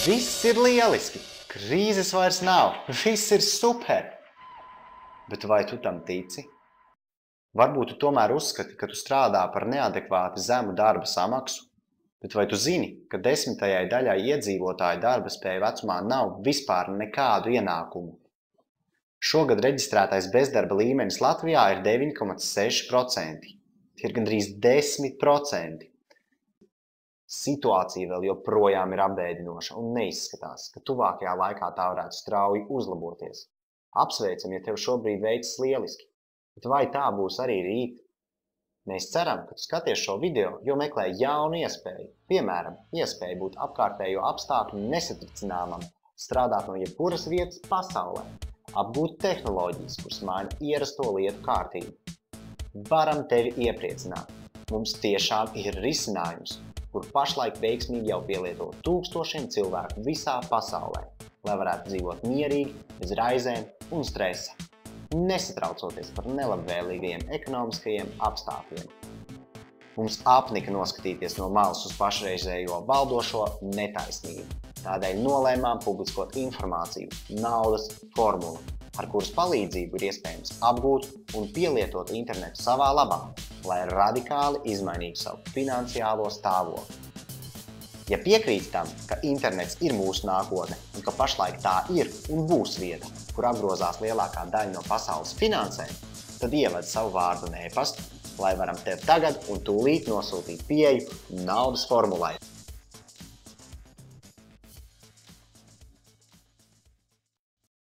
Viss ir lieliski, krīzes vairs nav, viss ir super. Bet vai tu tam tici? Varbūt tu tomēr uzskati, ka tu strādā par neadekvāti zemu darba samaksu, bet vai tu zini, ka 10. daļai iedzīvotāju darba spēju vecumā nav vispār nekādu ienākumu? Šogad reģistrētais bezdarba līmenis Latvijā ir 9,6%. Tie ir gandrīz 10%. Situācija vēl joprojām ir apbēdinoša un neizskatās, ka tuvākajā laikā tā varētu strauji uzlaboties. Apsveicam, ja tev šobrīd veicas lieliski, bet vai tā būs arī rīt? Mēs ceram, ka tu skaties šo video, jo meklē jaunu iespēju, piemēram, iespēju būt apkārtējo apstākļu nesatricināmam, strādāt no jebkuras vietas pasaulē, apgūt tehnoloģijas, kuras maina ierasto lietu kārtību. Varam tevi iepriecināt. Mums tiešām ir risinājums, kur pašlaik veiksmīgi jau pielieto tūkstošiem cilvēku visā pasaulē, lai varētu dzīvot mierīgi, bez raizēm un stresa, nesatraucoties par nelabvēlīgajiem ekonomiskajiem apstākļiem. Mums apnika noskatīties no malas uz pašreizējo valdošo netaisnību. Tādēļ nolēmām publiskot informāciju, naudas formulu, ar kuras palīdzību ir iespējams apgūt un pielietot internetu savā labā, lai radikāli izmainītu savu finansiālo stāvokli. Ja piekrīti tam, ka internets ir mūsu nākotne un ka pašlaik tā ir un būs vieta, kur apgrozās lielākā daļa no pasaules finansēm, tad ieved savu vārdu un e-pastu, lai varam tev tagad un tūlīt nosūtīt pieeju naudas formulai.